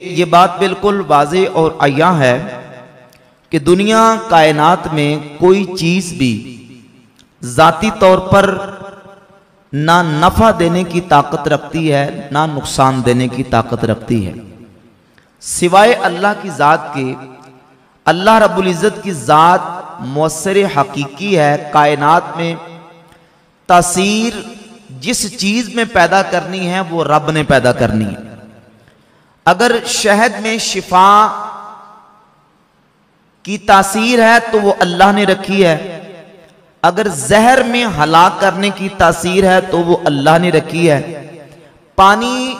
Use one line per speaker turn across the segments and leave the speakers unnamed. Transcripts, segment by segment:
ये बात बिल्कुल वाज़ेह और अय्या है कि दुनिया कायनात में कोई चीज़ भी ज़ाती तौर पर ना नफ़ा देने की ताकत रखती है ना नुकसान देने की ताकत रखती है, सिवाय अल्लाह की ज़ात के। अल्लाह रब्बुल इज़्ज़त की ज़ात मुअस्सिर हकीकी है। कायनात में तासीर जिस चीज़ में पैदा करनी है वो रब ने पैदा करनी है। अगर शहद में शिफा की तासीर है तो वो अल्लाह ने रखी है। अगर जहर में हलाक करने की तासीर है तो वो अल्लाह ने रखी है। पानी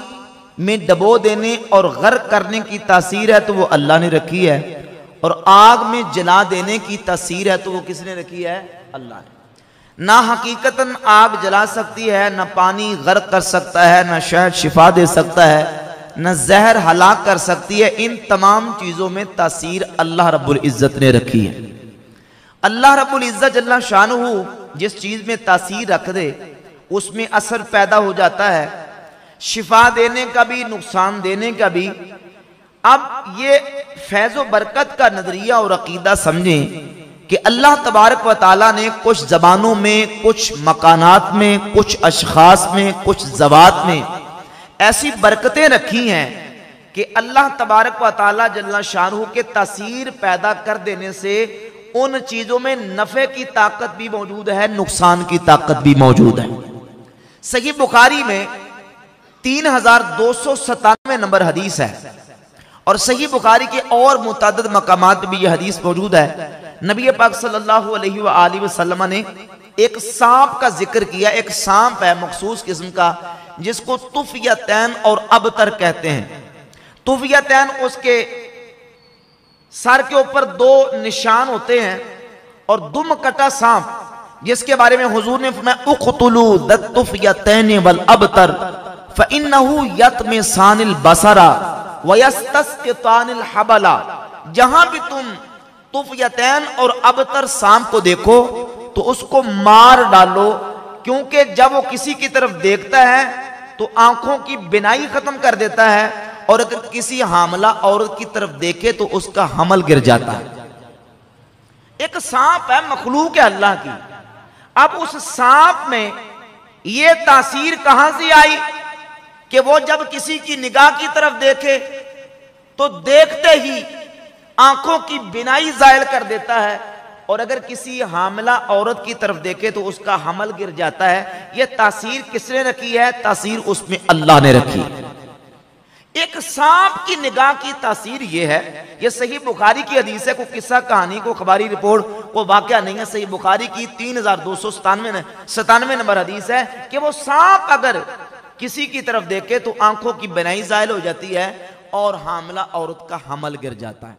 में डबो देने और गर्क करने की तासीर है तो वो अल्लाह ने रखी है। और आग में जला देने की तासीर है तो वो किसने रखी है? अल्लाह ने। ना हकीकतन आग जला सकती है, ना पानी गर्क कर सकता है, ना शहद शिफा दे सकता है, न जहर हलाक कर सकती है। इन तमाम चीजों में तासीर अल्लाह रब्बुल इज्जत ने रखी है। अल्लाह रब्बुल इज्जत जल्ला शानुहु जिस चीज में तासीर रख दे उसमें असर पैदा हो जाता है, शिफा देने का भी, नुकसान देने का भी। अब ये फैज़ो बरकत का नजरिया और अकीदा समझें कि अल्लाह तबारक व तआला ने कुछ जबानों में, कुछ मकानात में, कुछ अशखास में, कुछ ज़वात में ऐसी बरकतें रखी हैं कि अल्लाह तबारक व तआला जल्ला शानुहु के तासीर पैदा कर देने से उन चीजों में नफे की ताकत भी मौजूद है, नुकसान की ताकत भी मौजूद है। सही बुखारी में 3297 नंबर हदीस है और सही बुखारी के और मुतअद्दिद मकामात भी यह हदीस मौजूद है। नबी पाक सल्लल्लाहु अलैहि वसल्लम ने एक सांप का जिक्र किया। एक सांप है मखसूस किस्म का जिसको तुफियतैन और अबतर कहते हैं। तुफियतैन उसके सर के ऊपर दो निशान होते हैं और दुम कटा सांप जिसके बारे में हुजूर ने फरमाया उक़्तुलू दत्तुफियतैन वल अबतर फ़इन्नहु यतमिसानिल बसरा व यस्तस्क़ितानिल हबला। जहां भी तुम तुफियतैन और अबतर सांप को देखो तो उसको मार डालो, क्योंकि जब वो किसी की तरफ देखता है तो आंखों की बिनाई खत्म कर देता है और अगर किसी हामला औरत की तरफ देखे तो उसका हमल गिर जाता है। एक सांप है, मखलूक है अल्लाह की। अब उस सांप में ये तासीर कहां से आई कि वो जब किसी की निगाह की तरफ देखे तो देखते ही आंखों की बिनाई जायल कर देता है और अगर किसी हामिला औरत की तरफ देखे तो उसका हमल गिर जाता है। यह तासीर किसने रखी है? तासीर उसमें अल्लाह ने रखी है। एक सांप की निगाह की तासीर यह है, यह सही बुखारी की हदीस है, कोई किस्सा कहानी को खबारी रिपोर्ट को वाकया नहीं है। सही बुखारी की 3297 नंबर हदीस है कि वो सांप अगर किसी की तरफ देखे तो आंखों की बिनाई जायल हो जाती है और हामिला औरत का हमल गिर जाता है।